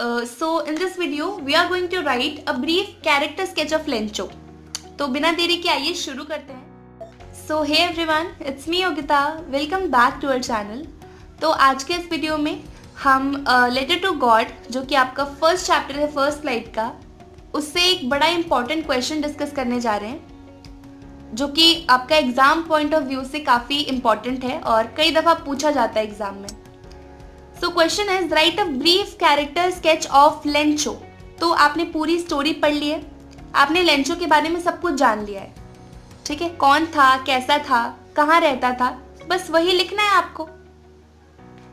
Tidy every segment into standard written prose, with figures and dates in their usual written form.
So in this video we are going to write a brief character sketch of Lencho. तो बिना देरी के आइए शुरू करते हैं. So hey everyone, it's me Yogita. Welcome back to our channel. तो आज के इस वीडियो में हम लेटर टू गॉड, जो कि आपका फर्स्ट चैप्टर है फर्स्ट स्लाइड का, उससे एक बड़ा इंपॉर्टेंट क्वेश्चन डिस्कस करने जा रहे हैं, जो कि आपका एग्जाम पॉइंट ऑफ व्यू से काफ़ी इंपॉर्टेंट है और कई दफ़ा पूछा जाता है एग्जाम में. So question is right a brief character sketch of Lencho. तो आपने पूरी स्टोरी पढ़ ली है, आपने लेंचो के बारे में सब कुछ जान लिया है, ठीक है. कौन था, कैसा था, कहाँ रहता था, बस वही लिखना है आपको.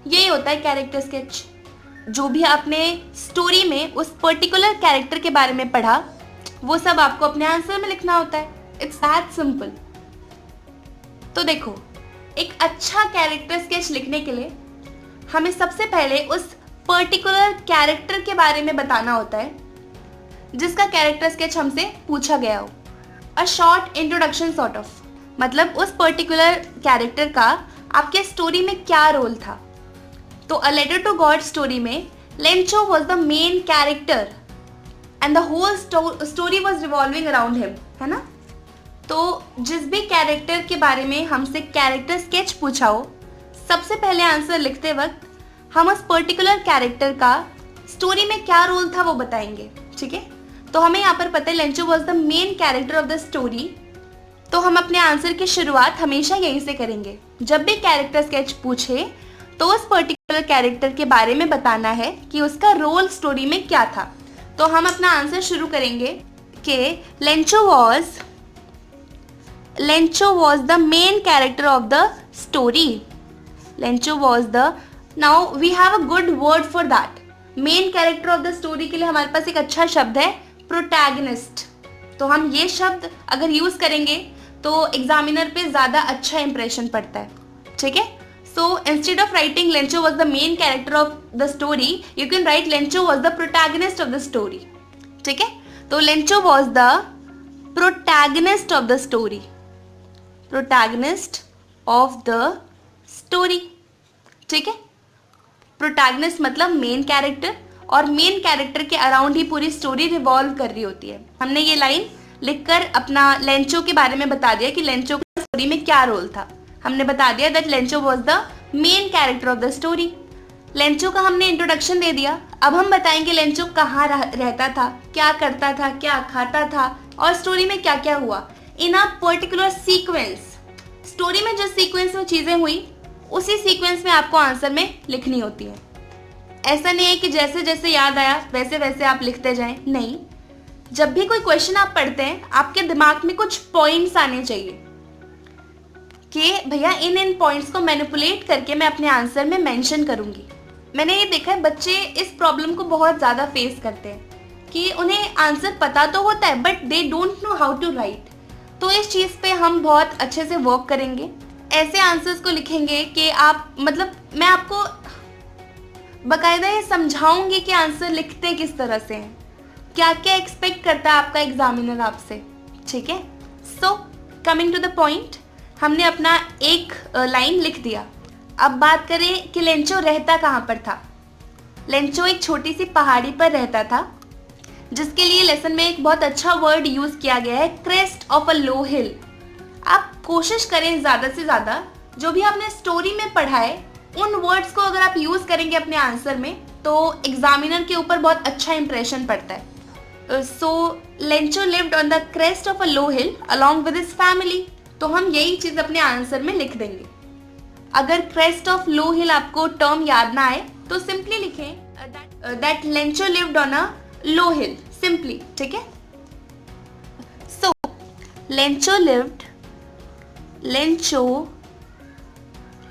यही होता है कैरेक्टर स्केच. जो भी आपने स्टोरी में उस पर्टिकुलर कैरेक्टर के बारे में पढ़ा, वो सब आपको अपने आंसर में लिखना होता है. It's that simple. तो देखो, एक अच्छा कैरेक्टर स्केच लिखने के लिए हमें सबसे पहले उस पर्टिकुलर कैरेक्टर के बारे में बताना होता है जिसका कैरेक्टर स्केच हमसे पूछा गया हो. A short introduction sort of, मतलब उस पर्टिकुलर कैरेक्टर का आपके स्टोरी में क्या रोल था. तो a letter to God story में Lencho was the main character and the whole story was revolving around him, है ना. तो जिस भी कैरेक्टर के बारे में हमसे कैरेक्टर स्केच पूछा हो, सबसे पहले आंसर लिखते वक्त हम उस पर्टिकुलर कैरेक्टर का स्टोरी में क्या रोल था वो बताएंगे, ठीक है. तो हमें यहाँ पर पता है Lencho was the main character of the story. तो हम अपने आंसर की शुरुआत हमेशा यहीं से करेंगे. जब भी कैरेक्टर स्केच पूछे तो उस पर्टिकुलर कैरेक्टर के बारे में बताना है कि उसका रोल स्टोरी में क्या था. तो हम अपना आंसर शुरू करेंगे कि Lencho was the main character of the story. Lencho was the, now we have a good word for that. Main character of the story के लिए हमारे पास एक अच्छा शब्द है प्रोटैगनिस्ट. तो हम ये शब्द अगर यूज करेंगे तो एग्जामिनर पे ज़्यादा अच्छा इंप्रेशन पड़ता है, ठीक है. So instead of writing Lencho was the main character of the story, you can write Lencho was the protagonist of the story, ठीक है. तो Lencho was the protagonist of the story, protagonist of the story, ठीक है. Protagonist मतलब main character, और main character के around ही पूरी story revolve कर रही होती है. हमने ये लाइन लिखकर अपना लेंचो के बारे में बता दिया कि लेंचो का स्टोरी में क्या रोल था. हमने बता दिया that Lencho was the main character of the story. Lencho का हमने इंट्रोडक्शन दे दिया. अब हम बताएंगे लेंचो कहाँ रहता था, क्या करता था, क्या खाता था, और स्टोरी में क्या क्या हुआ इन अ पर्टिकुलर सीक्वेंस. स्टोरी में जिस सीक्वेंस में चीज़ें हुई उसी सीक्वेंस में आपको आंसर में लिखनी होती है. ऐसा नहीं है कि जैसे जैसे याद आया वैसे वैसे आप लिखते जाएं, नहीं. जब भी कोई क्वेश्चन आप पढ़ते हैं, आपके दिमाग में कुछ पॉइंट्स आने चाहिए कि भैया इन पॉइंट्स को मैनिपुलेट करके मैं अपने आंसर में मेंशन करूंगी. मैंने ये देखा है बच्चे इस प्रॉब्लम को बहुत ज़्यादा फेस करते हैं कि उन्हें आंसर पता तो होता है but they don't know how to write. तो इस चीज़ पे हम बहुत अच्छे से वर्क करेंगे. ऐसे आंसर्स को लिखेंगे कि आप, मतलब मैं आपको बकायदा ये समझाऊंगी कि आंसर लिखते किस तरह से हैं, क्या क्या एक्सपेक्ट करता है आपका एग्जामिनर आपसे, ठीक है. So coming to the point, हमने अपना एक लाइन लिख दिया. अब बात करें कि लेंचो रहता कहाँ पर था. लेंचो एक छोटी सी पहाड़ी पर रहता था, जिसके लिए लेसन में एक बहुत अच्छा वर्ड यूज़ किया गया है, क्रेस्ट ऑफ अ लो हिल. आप कोशिश करें ज़्यादा से ज़्यादा जो भी आपने स्टोरी में पढ़ा है उन वर्ड्स को अगर आप यूज़ करेंगे अपने आंसर में तो एग्जामिनर के ऊपर बहुत अच्छा इंप्रेशन पड़ता है. So Lencho lived on the crest of a low hill along with his family. तो हम यही चीज़ अपने आंसर में लिख देंगे. अगर क्रेस्ट ऑफ लो हिल आपको टर्म याद ना आए तो सिंपली लिखें that Lencho lived on a low hill, simply, ठीक है. So Lencho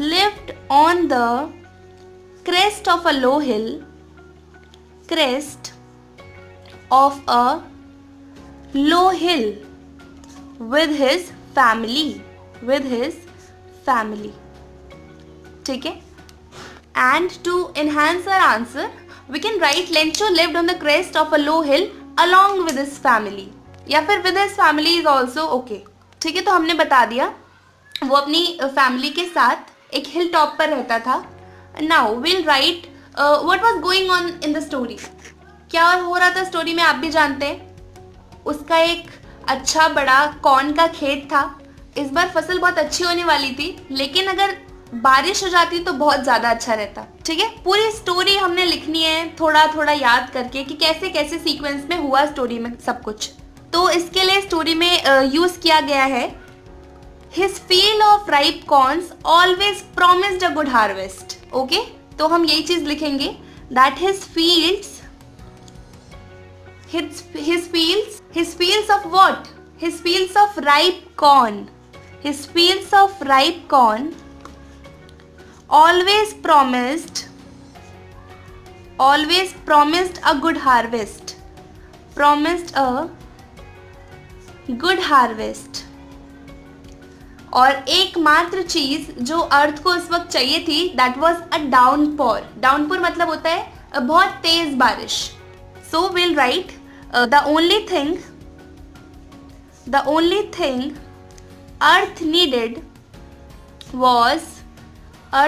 lived on the crest of a low hill, crest of a low hill with his family, ठीक है. And to enhance our answer we can write Lencho lived on the crest of a low hill along with his family, या फिर with his family is also okay, ठीक है. तो हमने बता दिया वो अपनी फैमिली के साथ एक हिल टॉप पर रहता था. Now will write what was going on in the story. क्या हो रहा था स्टोरी में आप भी जानते हैं। उसका एक अच्छा बड़ा कॉर्न का खेत था। इस बार फसल बहुत अच्छी होने वाली थी, लेकिन अगर बारिश हो जाती तो बहुत ज़्यादा अच्छा रहता। ठीक है, पूरी स्टोरी हमने लिखनी है थोड़ा थोड़ा याद करके कि कैसे कैसे सीक्वेंस में हुआ स्टोरी में सब कुछ। तो इसके लिए स्टोरी में यूज़ किया गया है His field of ripe corns always promised a good harvest. Okay? तो हम यही चीज लिखेंगे that his fields of what? His fields of ripe corn. His fields of ripe corn always promised a good harvest. Promised a good harvest. और एकमात्र चीज जो अर्थ को उस वक्त चाहिए थी that was a downpour. Downpour मतलब होता है बहुत तेज बारिश। So will write the only thing earth needed was a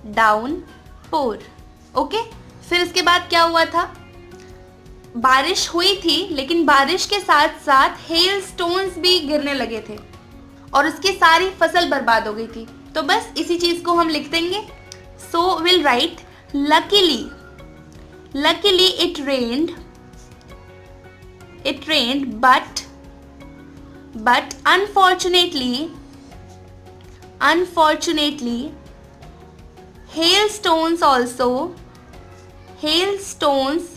downpour. Okay, फिर इसके बाद क्या हुआ था, बारिश हुई थी, लेकिन बारिश के साथ साथ हेल स्टोन्स भी गिरने लगे थे और उसकी सारी फसल बर्बाद हो गई थी। तो बस इसी चीज को हम लिख देंगे। So will write luckily it rained but unfortunately hail stones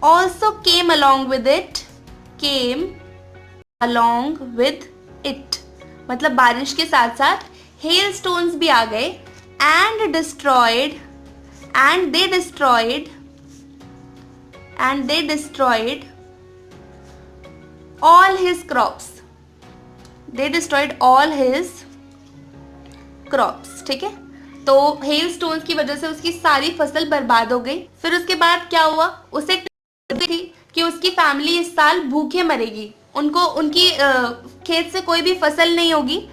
also came along with it मतलब बारिश के साथ साथ हेल स्टोन्स भी आ गए and they destroyed all his crops. ठीक है, तो हेल स्टोन्स की वजह से उसकी सारी फसल बर्बाद हो गई। फिर उसके बाद क्या हुआ, उसे थी कि उसकी फैमिली इस साल भूखे मरेगी, उनको उनकी खेत से कोई भी फसल नहीं होगी,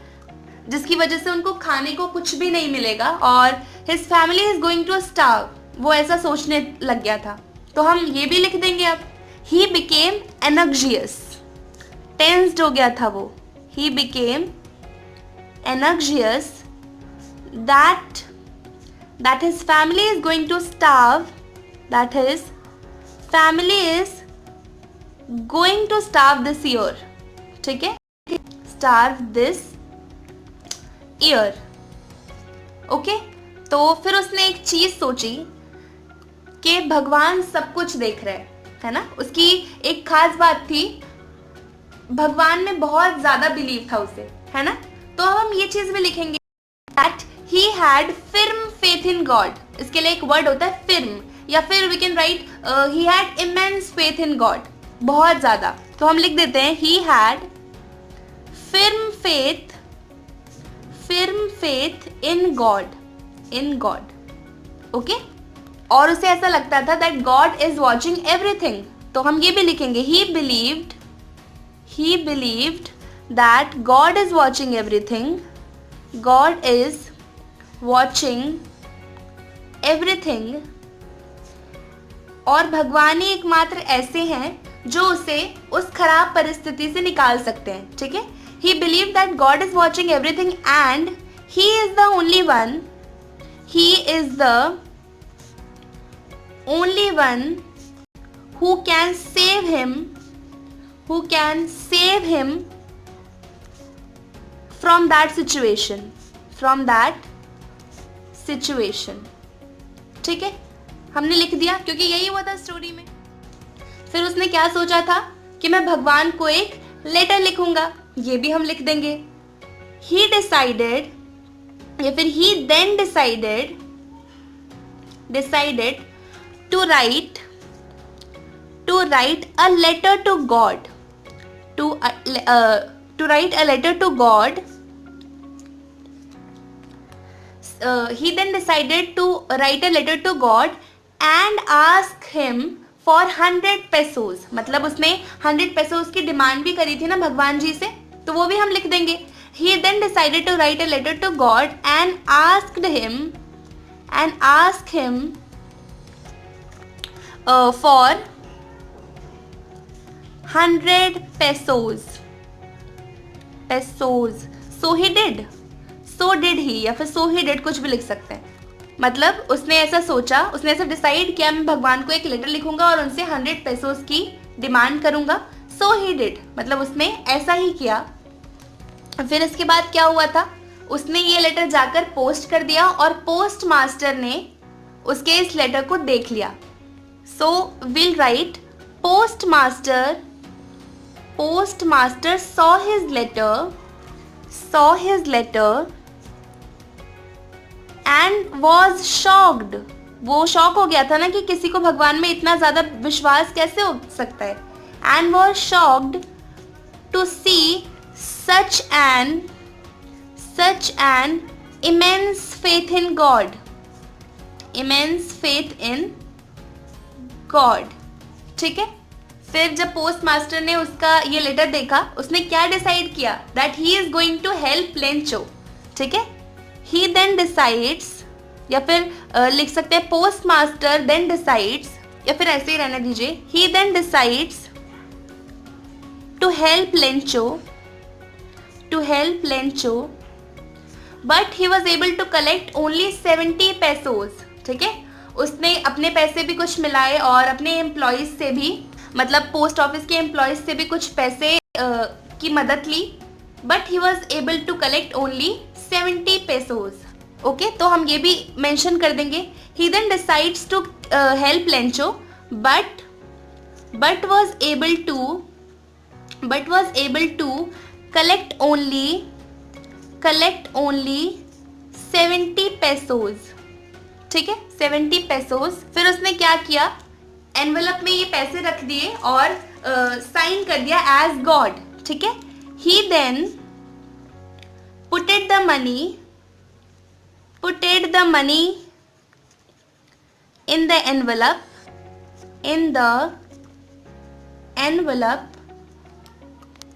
जिसकी वजह से उनको खाने को कुछ भी नहीं मिलेगा और his family is going to starve. वो ऐसा सोचने लग गया था। तो हम ये भी लिख देंगे अब, ही बिकेम एनर्जियस। टेंस्ड हो गया था वो, he became energious that his family is going to starve, this year. ठीक है, starve this year. ओके, तो फिर उसने एक चीज सोची कि भगवान सब कुछ देख रहे है ना। उसकी एक खास बात थी, भगवान में बहुत ज्यादा बिलीव था उसे, है ना। तो हम ये चीज भी लिखेंगे that he had firm faith in God. इसके लिए एक वर्ड होता है firm, या फिर we can write he had immense faith in God. बहुत ज्यादा। तो हम लिख देते हैं he had firm faith in God. Okay, और उसे ऐसा लगता था that God is watching everything. तो हम ये भी लिखेंगे he believed that God is watching everything. God is watching everything. और भगवान ही एकमात्र ऐसे हैं जो उसे उस खराब परिस्थिति से निकाल सकते हैं। ठीक है, he believed that God is watching everything and he is the only one who can save him from that situation. ठीक है, हमने लिख दिया क्योंकि यही हुआ था स्टोरी में। फिर उसने क्या सोचा था कि मैं भगवान को एक लेटर लिखूंगा, ये भी हम लिख देंगे। he decided या फिर he then decided to write a letter to God. To write a letter to God. He then decided to write a letter to God and ask him for 100 pesos. मतलब उसने 100 pesos की demand भी करी थी ना भगवान जी से, तो वो भी हम लिख देंगे। He then decided to write a letter to God and and asked him for 100 pesos. So he did. So did he या फिर so he did, कुछ भी लिख सकते हैं. मतलब उसने ऐसा सोचा, उसने ऐसा डिसाइड किया मैं भगवान को एक लेटर लिखूंगा और उनसे 100 पेसोस की डिमांड करूंगा. So he did, मतलब उसने ऐसा ही किया. फिर इसके बाद क्या हुआ था, उसने ये लेटर जाकर पोस्ट कर दिया और पोस्ट मास्टर ने उसके इस लेटर को देख लिया. So we'll write post master saw his letter and was shocked. वो शॉक हो गया था ना कि किसी को भगवान में इतना ज़्यादा विश्वास कैसे हो सकता है. And was shocked to see such an immense faith in God. ठीक है. फिर जब पोस्ट मास्टर ने उसका ये लेटर देखा, उसने क्या डिसाइड किया, that he is going to help Lencho. ठीक है. ही देन डिसाइड्स, या फिर लिख सकते हैं पोस्ट मास्टर देन डिसाइड्स, या फिर ऐसे ही रहने दीजिए. He then decides to help Lencho but he was able to collect only 70 pesos. ठीक है. उसने अपने पैसे भी कुछ मिलाए और अपने एम्प्लॉयज से भी, मतलब पोस्ट ऑफिस के एम्प्लॉयज से भी कुछ पैसे की मदद ली. But he was able to collect only 70 pesos. Okay, तो हम ये भी मेंशन कर देंगे. He then decides to help Lencho but was able to collect only 70 pesos. ठीक है, 70 पेसोस. फिर उसने क्या किया, एनवेलप में ये पैसे रख दिए और साइन कर दिया एज गॉड. ठीक है. He then puted the money in the envelope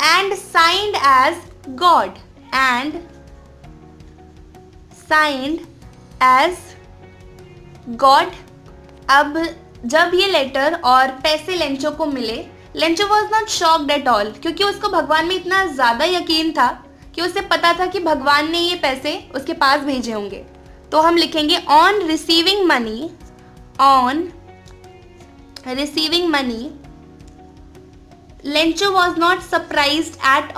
and signed as God. अब जब ये लेटर और पैसे लेंचो को मिले, Lencho was not shocked at all, क्योंकि उसको भगवान में इतना ज़्यादा यकीन था कि उसे पता था कि भगवान ने ये पैसे उसके पास भेजे होंगे. तो हम लिखेंगे on receiving money Lencho was not surprised at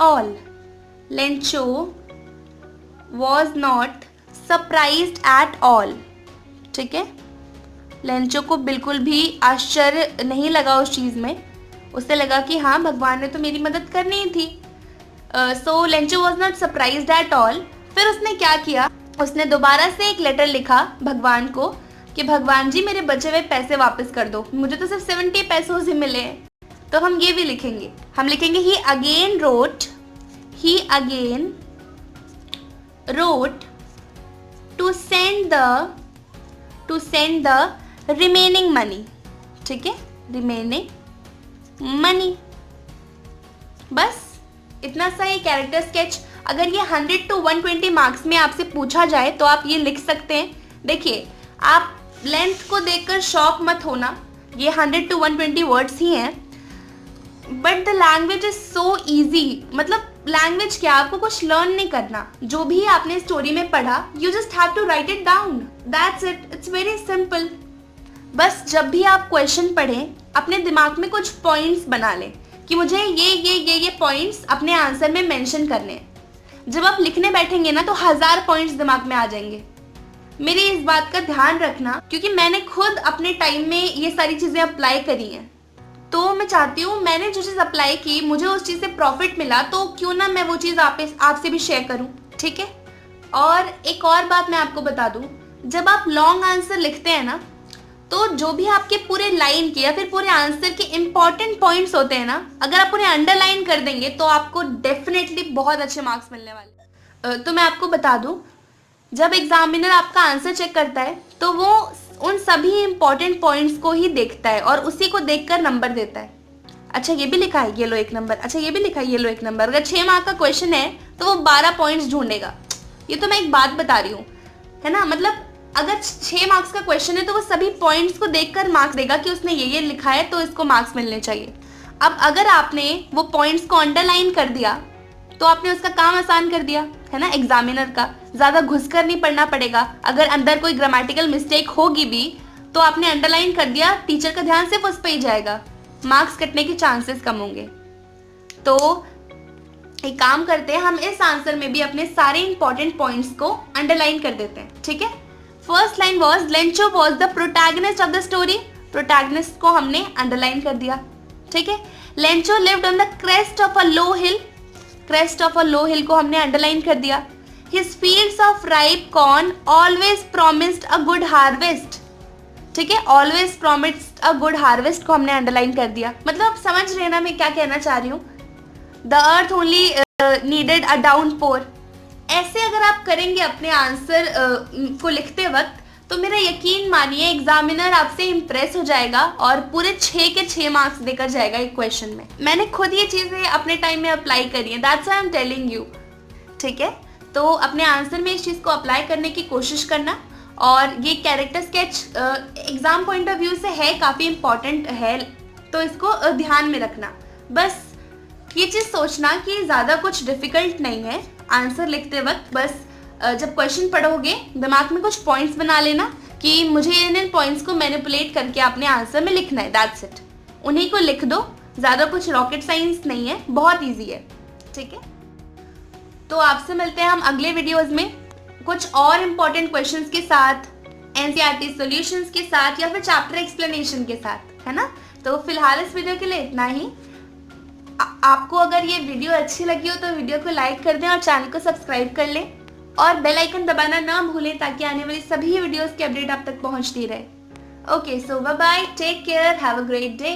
all. ठीक है. लेंचो को बिल्कुल भी आश्चर्य नहीं लगा उस चीज़ में. उसे लगा कि हाँ, भगवान ने तो मेरी मदद करनी ही थी. So Lencho was not surprised at all. फिर उसने क्या किया, उसने दोबारा से एक लेटर लिखा भगवान को कि भगवान जी मेरे बचे हुए पैसे वापस कर दो, मुझे तो सिर्फ 70 पैसों से मिले हैं. तो हम ये भी लिखेंगे, he again wrote to send the remaining money. ठीक है, रिमेनिंग मनी. बस इतना सा ही कैरेक्टर स्केच. अगर ये 100 to 120 मार्क्स में आपसे पूछा जाए तो आप ये लिख सकते हैं. देखिए, आप लेंथ को देखकर शॉक मत होना, ये 100 to 120 वर्ड्स ही हैं. But the language is so easy. मतलब लैंग्वेज क्या, आपको कुछ लर्न नहीं करना. जो भी आपने स्टोरी में पढ़ा, you just have to write it down. That's it. It's very simple. बस जब भी आप क्वेश्चन पढ़ें, अपने दिमाग में कुछ पॉइंट्स बना लें कि मुझे ये पॉइंट्स अपने आंसर में मेंशन करने हैं. जब आप लिखने बैठेंगे ना तो 1000 पॉइंट्स दिमाग में आ जाएंगे. मेरी इस बात का ध्यान रखना, क्योंकि मैंने खुद अपने टाइम में ये सारी चीज़ें अप्लाई करी हैं. तो मैं चाहती हूँ, मैंने जो चीज़ अप्लाई की, मुझे उस चीज़ से प्रॉफिट मिला, तो क्यों ना मैं वो चीज़ आपसे भी शेयर करूँ. ठीक है. और एक और बात मैं आपको बता दूँ, जब आप लॉन्ग आंसर लिखते हैं ना, तो जो भी आपके पूरे लाइन के या फिर पूरे आंसर के इम्पॉर्टेंट पॉइंट्स होते हैं ना, अगर आप उन्हें अंडरलाइन कर देंगे तो आपको डेफिनेटली बहुत अच्छे मार्क्स मिलने वाले. तो मैं आपको बता दूं, जब एग्जामिनर आपका आंसर चेक करता है तो वो उन सभी इम्पॉर्टेंट पॉइंट्स को ही देखता है और उसी को देखकर नंबर देता है. अच्छा ये भी लिखा है, ये लो 1 नंबर. अच्छा ये भी लिखा है, ये लो 1 नंबर. अगर 6 मार्क का क्वेश्चन है तो वो 12 पॉइंट्स ढूंढेगा. ये तो मैं एक बात बता रही हूँ, है ना. मतलब अगर 6 मार्क्स का क्वेश्चन है तो वो सभी पॉइंट्स को देखकर मार्क्स देगा कि उसने ये लिखा है तो इसको मार्क्स मिलने चाहिए। अब अगर आपने वो पॉइंट्स को अंडरलाइन कर दिया तो आपने उसका काम आसान कर दिया, है ना, एग्जामिनर का। ज़्यादा घुसकर नहीं पढ़ना पड़ेगा। अगर अंदर कोई ग्रामेटिकल मिस्टेक होगी भी तो आपने अंडरलाइन कर दिया, टीचर का ध्यान सिर्फ उस पर ही जाएगा, मार्क्स कटने के चांसेस कम होंगे। तो एक काम करते हैं, हम इस आंसर में भी अपने सारे इंपॉर्टेंट पॉइंट्स को अंडरलाइन कर देते हैं, ठीक है। First line was Lencho was the protagonist of the story. Protagonist को हमने अंडरलाइन कर दिया, ठीक है। Lencho lived on the crest of a low hill. Crest of a low hill को हमने अंडरलाइन कर दिया। His fields of ripe corn always promised a good harvest, ठीक है। Always promised a good harvest को हमने अंडरलाइन कर दिया। मतलब आप समझ रहे हैं ना मैं क्या कहना चाह रही हूँ। The earth only needed a downpour. ऐसे अगर आप करेंगे अपने आंसर को लिखते वक्त तो मेरा यकीन मानिए एग्जामिनर आपसे इम्प्रेस हो जाएगा और पूरे 6 के 6 मार्क्स देकर जाएगा एक क्वेश्चन में। मैंने खुद ये चीज़ें अपने टाइम में अप्लाई करी है, that's why I am telling you, ठीक है। तो अपने आंसर में इस चीज़ को अप्लाई करने की कोशिश करना। और ये character sketch exam point of view से है, काफ़ी इम्पॉर्टेंट है, तो इसको ध्यान में रखना। बस ये चीज़ सोचना कि ज़्यादा कुछ डिफ़िकल्ट नहीं है आंसर लिखते वक्त। बस जब क्वेश्चन पढ़ोगे दिमाग में कुछ पॉइंट्स बना लेना कि मुझे इन पॉइंट्स को मैनिपुलेट करके अपने आंसर में लिखना है, दैट्स इट। उन्हीं को लिख दो, ज़्यादा कुछ रॉकेट साइंस नहीं है, बहुत ईजी है, ठीक है। तो आपसे मिलते हैं हम अगले वीडियोज़ में कुछ और इम्पॉर्टेंट क्वेश्चंस के साथ, NCERT सॉल्यूशंस के साथ या फिर चैप्टर एक्सप्लेनेशन के साथ, है ना। तो फिलहाल इस वीडियो के लिए इतना ही। आपको अगर ये वीडियो अच्छी लगी हो तो वीडियो को लाइक कर दें और चैनल को सब्सक्राइब कर लें और बेल आइकन दबाना ना भूलें ताकि आने वाली सभी वीडियोस की अपडेट आप तक पहुंचती रहे। Okay, so bye bye, take care, have a great day.